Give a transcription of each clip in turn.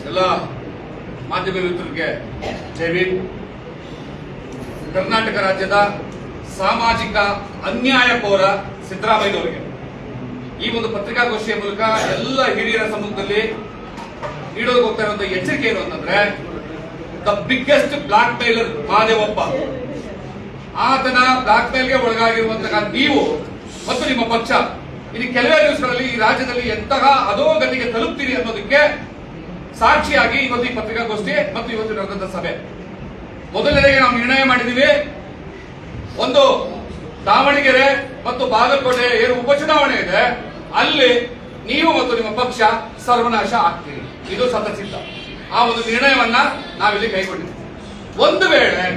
ಎಲ್ಲ ಮಾಧ್ಯಮ ಮಿತ್ರರಿಗೆ ಜೈ ಭೀಮ್. ಕರ್ನಾಟಕ ರಾಜ್ಯದ ಸಾಮಾಜಿಕ ಅನ್ಯಾಯ ಕೋರ ಸಿದ್ದರಾಮಯ್ಯನವರಿಗೆ ಈ ಒಂದು ಪತ್ರಿಕಾಗೋಷ್ಠಿಯ ಮೂಲಕ ಎಲ್ಲ ಹಿರಿಯರ ಸಮ್ಮುಖದಲ್ಲಿ ನೀಡೋದಕ್ಕೆ ಹೋಗ್ತಾ ಇರುವಂತಹ ಎಚ್ಚರಿಕೆ ಏನು ಅಂತಂದ್ರೆ, the biggest blackmailer Mahadevappa, ಆತನ ಬ್ಲಾಕ್ ಮೇಲ್ಗೆ ಒಳಗಾಗಿರುವಂತಹ ನೀವು ಮತ್ತು ನಿಮ್ಮ ಪಕ್ಷ ಇನ್ನು ಕೆಲವೇ ದಿವಸಗಳಲ್ಲಿ ಈ ರಾಜ್ಯದಲ್ಲಿ ಎಂತಹ ಅಧೋಗತಿಗೆ ತಲುಪ್ತೀರಿ ಅನ್ನೋದಕ್ಕೆ ಸಾಕ್ಷಿಯಾಗಿ ಇವತ್ತು ಈ ಪತ್ರಿಕಾಗೋಷ್ಠಿ ಮತ್ತು ಇವತ್ತು ನಡೆದಂತ ಸಭೆ. ಮೊದಲನೇದಾಗಿ ನಾವು ನಿರ್ಣಯ ಮಾಡಿದೀವಿ, ಒಂದು ದಾವಣಗೆರೆ ಮತ್ತು ಬಾಗಲಕೋಟೆ ಏನು ಉಪಚುನಾವಣೆ ಇದೆ ಅಲ್ಲಿ ನೀವು ಮತ್ತು ನಿಮ್ಮ ಪಕ್ಷ ಸರ್ವನಾಶ ಆಗ್ತೀರಿ, ಇದು ಸತಸಿದ್ಧ. ಆ ಒಂದು ನಿರ್ಣಯವನ್ನ ನಾವಿಲ್ಲಿ ಕೈಗೊಂಡಿದ್ದೀವಿ. ಒಂದು ವೇಳೆ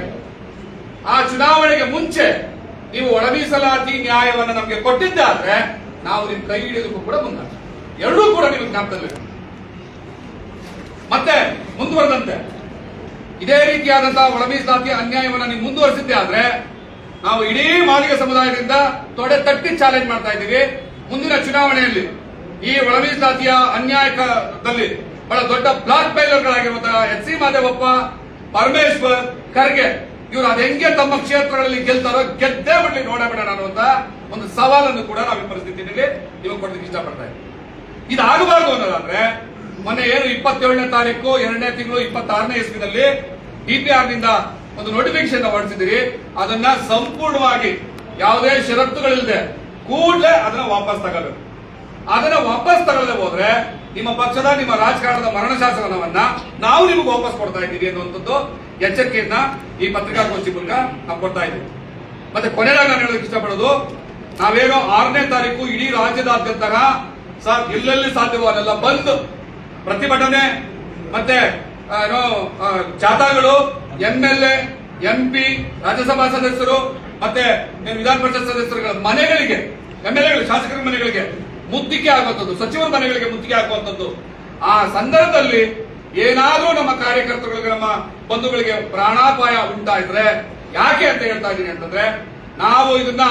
ಆ ಚುನಾವಣೆಗೆ ಮುಂಚೆ ನೀವು ಒಳ ಮೀಸಲಾತಿ ನ್ಯಾಯವನ್ನು ನಮಗೆ ಕೊಟ್ಟಿದ್ದಾದ್ರೆ ನಾವು ನಿಮ್ ಕೈ ಹಿಡಿಯೋದಕ್ಕೂ ಕೂಡ ಮುಂದೆ, ಎರಡೂ ಕೂಡ ನಿಮಗೆ ಜ್ಞಾಪಕದಲ್ಲಿ. ಮತ್ತೆ ಮುಂದುವರೆದಂತೆ ಇದೇ ರೀತಿಯಾದಂತಹ ಒಳ ಮೀಸಲಾತಿ ಅನ್ಯಾಯವನ್ನು ನೀವು ಮುಂದುವರಿಸಿದ್ದೆ ಆದ್ರೆ ನಾವು ಇಡೀ ಮಾದಿಗ ಸಮುದಾಯದಿಂದ ತೊಡೆ ತಟ್ಟಿ ಚಾಲೆಂಜ್ ಮಾಡ್ತಾ ಇದ್ದೀವಿ. ಮುಂದಿನ ಚುನಾವಣೆಯಲ್ಲಿ ಈ ಒಳ ಮೀಸಲಾತಿಯ ಅನ್ಯಾಯದಲ್ಲಿ ಬಹಳ ದೊಡ್ಡ ಬ್ಲಾಕ್ ಮೇಲರ್ಗಳಾಗಿರುವಂತಹ ಎಚ್ ಸಿ ಮಹದೇವಪ್ಪ, ಪರಮೇಶ್ವರ್, ಖರ್ಗೆ ಇವರು ಅದು ಹೆಂಗೆ ತಮ್ಮ ಕ್ಷೇತ್ರಗಳಲ್ಲಿ ಗೆಲ್ತಾರೋ ಗೆದ್ದೇ ಬಿಡ್ಲಿ ನೋಡಬೇಡ ಅನ್ನುವಂತ ಒಂದು ಸವಾಲನ್ನು ಕೂಡ ನಾವು ಈ ಪರಿಸ್ಥಿತಿಯಲ್ಲಿ ನಿಮಗೆ ಕೊಡಲಿಕ್ಕೆ ಇಷ್ಟಪಡ್ತಾ ಇದ್ದೀವಿ. ಇದಾಗಬಾರ್ದು ಅನ್ನೋದಾದ್ರೆ ಮೊನ್ನೆ ಏನು 27ನೇ ತಾರೀಕು 2ನೇ ತಿಂಗಳು 26ನೇ ಇಸ್ವಿನಲ್ಲಿ DPR ನಿಂದ ಒಂದು ನೋಟಿಫಿಕೇಶನ್ ಹೊರಡಿಸಿದಿರಿ, ಅದನ್ನ ಸಂಪೂರ್ಣವಾಗಿ ಯಾವುದೇ ಷರತ್ತುಗಳಿಲ್ಲದೆ ಕೂಡಲೇ ಅದನ್ನ ವಾಪಸ್ ತಗೋಬೇಕು. ಅದನ್ನ ವಾಪಸ್ ತಗೊಳ್ಳದೆ ಹೋದ್ರೆ ನಿಮ್ಮ ಪಕ್ಷದ ನಿಮ್ಮ ರಾಜಕಾರಣದ ಮರಣ ಶಾಸನವನ್ನ ನಾವು ನಿಮಗೆ ವಾಪಸ್ ಕೊಡ್ತಾ ಇದ್ದೀವಿ ಅನ್ನುವಂಥದ್ದು ಎಚ್ಚರಿಕೆಯನ್ನ ಈ ಪತ್ರಿಕಾಗೋಷ್ಠಿ ಮೂಲಕ ನಾವು ಕೊಡ್ತಾ ಇದ್ದೀವಿ. ಮತ್ತೆ ಕೊನೆಯಾಗಿ ನಾನು ಹೇಳೋದಕ್ಕೆ ಇಷ್ಟಪಡೋದು, ನಾವೇನೋ 6ನೇ ತಾರೀಕು ಇಡೀ ರಾಜ್ಯದಾದ್ಯಂತ ಎಲ್ಲೆಲ್ಲಿ ಸಾಧ್ಯವೋ ಅಲ್ಲೆಲ್ಲ ಬಂದು ಪ್ರತಿಭಟನೆ ಮತ್ತೆ ಜಾಥಾಗಳು, MLA, MP, ರಾಜ್ಯಸಭಾ ಸದಸ್ಯರು ಮತ್ತೆ ವಿಧಾನ ಪರಿಷತ್ ಸದಸ್ಯರುಗಳ ಮನೆಗಳಿಗೆ, MLAಗಳು ಶಾಸಕರ ಮನೆಗಳಿಗೆ ಮುತ್ತಿಗೆ ಆಗುವಂಥದ್ದು, ಸಚಿವರ ಮನೆಗಳಿಗೆ ಮುತ್ತಿಗೆ ಹಾಕುವಂಥದ್ದು, ಆ ಸಂದರ್ಭದಲ್ಲಿ ಏನಾದ್ರೂ ನಮ್ಮ ಕಾರ್ಯಕರ್ತರುಗಳಿಗೆ ನಮ್ಮ ಬಂಧುಗಳಿಗೆ ಪ್ರಾಣಾಪಾಯ ಉಂಟಾಯಿದ್ರೆ ಯಾಕೆ ಅಂತ ಹೇಳ್ತಾ ಇದ್ದೀನಿ ಅಂತಂದ್ರೆ, ನಾವು ಇದನ್ನ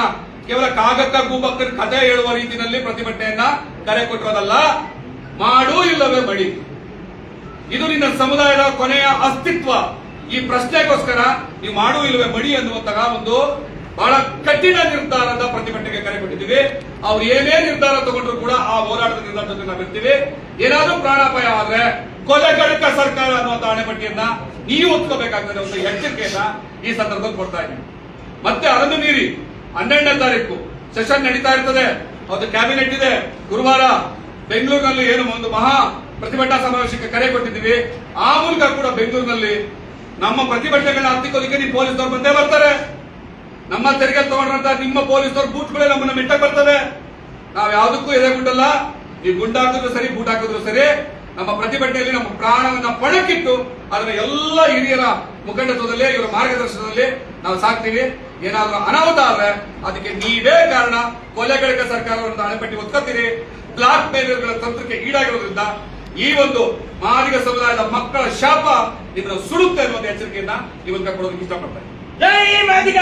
ಕೇವಲ ಕಾಗಕ್ಕ ಗೂಬಕ್ಕನ ಕಥೆ ಹೇಳುವ ರೀತಿಯಲ್ಲಿ ಪ್ರತಿಭಟನೆಯನ್ನ ಕರೆ ಕೊಟ್ಟಿರೋದಲ್ಲ, ಮಾಡು ಇಲ್ಲವೇ ಬಡಿ. ಇದು ನಿನ್ನ ಸಮುದಾಯದ ಕೊನೆಯ ಅಸ್ತಿತ್ವ. ಈ ಪ್ರಶ್ನೆಗೋಸ್ಕರ ನೀವು ಮಾಡು ಇಲ್ಲವೇ ಬಡಿ ಅನ್ನುವಂತಹ ಒಂದು ಬಹಳ ಕಠಿಣ ನಿರ್ಧಾರದ ಪ್ರತಿಭಟನೆಗೆ ಕರೆ ಕೊಟ್ಟಿದ್ದೀವಿ. ಅವ್ರು ಏನೇ ನಿರ್ಧಾರ ತಗೊಂಡ್ರು ಕೂಡ ಆ ಹೋರಾಟದ ನಿರ್ಧಾರದಲ್ಲಿ ನಾವಿರ್ತೀವಿ. ಏನಾದ್ರೂ ಪ್ರಾಣಾಪಾಯ ಆದ್ರೆ ಕೊಲೆಗಡಕ ಸರ್ಕಾರ ಅನ್ನುವಂತ ಅಣೆಪಟ್ಟಿಯನ್ನ ನೀವು ಒತ್ಕೋಬೇಕಾಗ್ತದೆ ಒಂದು ಎಚ್ಚರಿಕೆಯನ್ನ ಈ ಸಂದರ್ಭದಲ್ಲಿ ಕೊಡ್ತಾ ಇದ್ದೀವಿ. ಮತ್ತೆ ಅದನ್ನು ಮೀರಿ 12ನೇ ತಾರೀಕು ಸೆಷನ್ ನಡೀತಾ ಇರ್ತದೆ, ಅದು ಕ್ಯಾಬಿನೆಟ್ ಇದೆ. ಗುರುವಾರ ಬೆಂಗಳೂರಿನಲ್ಲಿ ಏನು ಒಂದು ಮಹಾ ಪ್ರತಿಭಟನಾ ಸಮಾವೇಶಕ್ಕೆ ಕರೆ ಕೊಟ್ಟಿದ್ದೀವಿ. ಆ ಮೂಲಕ ಕೂಡ ಬೆಂಗಳೂರಿನಲ್ಲಿ ನಮ್ಮ ಪ್ರತಿಭಟನೆಗಳನ್ನ ಹತ್ತಿಕ್ಕೋದಕ್ಕೆ ನೀವು ಪೊಲೀಸರು ಬಂದೇ ಬರ್ತಾರೆ. ನಮ್ಮ ತೆರಿಗೆ ತಗೊಂಡ್ರಂತ ನಿಮ್ಮ ಪೊಲೀಸರು ಬೂಟ್ಗಳೇ ನಮ್ಮನ್ನ ಮೆಟ್ಟಕ್ಕೆ ಬರ್ತವೆ. ನಾವ್ ಯಾವುದಕ್ಕೂ ಎದೆಗುಂಡಲ್ಲ. ನೀವು ಗುಂಡು ಹಾಕಿದ್ರು ಸರಿ, ಬೂಟ್ ಹಾಕಿದ್ರು ಸರಿ, ನಮ್ಮ ಪ್ರತಿಭಟನೆಯಲ್ಲಿ ನಮ್ಮ ಪ್ರಾಣವನ್ನ ಪಣಕ್ಕಿಟ್ಟು ಅದನ್ನ ಎಲ್ಲ ಹಿರಿಯರ ಮುಖಂಡತ್ವದಲ್ಲಿ ಇವರ ಮಾರ್ಗದರ್ಶನದಲ್ಲಿ ನಾವು ಸಾಕ್ತೀವಿ. ಏನಾದ್ರೂ ಅನಾಹುತ ಆದ್ರೆ ಅದಕ್ಕೆ ನೀವೇ ಕಾರಣ. ಕೊಲೆಗಡಕ ಸರ್ಕಾರವನ್ನು ಅಣೆಪಟ್ಟಿ ಒತ್ಕೊತೀರಿ, ಬ್ಲಾಕ್ ಮೇಲರ್ಗಳ ತಂತ್ರಕ್ಕೆ ಈಡಾಗಿರೋದ್ರಿಂದ ಈ ಒಂದು ಮಾದಿಗ ಸಮುದಾಯದ ಮಕ್ಕಳ ಶಾಪ ನಿಮ್ಮನ್ನು ಸುಡುತ್ತೆ ಅನ್ನುವಂತ ಎಚ್ಚರಿಕೆಯನ್ನ ಇವತ್ತು ಕೊಡೋದಕ್ಕೆ ಇಷ್ಟಪಡ್ತಾರೆ. ಜೈ ಮಾದಿಗ.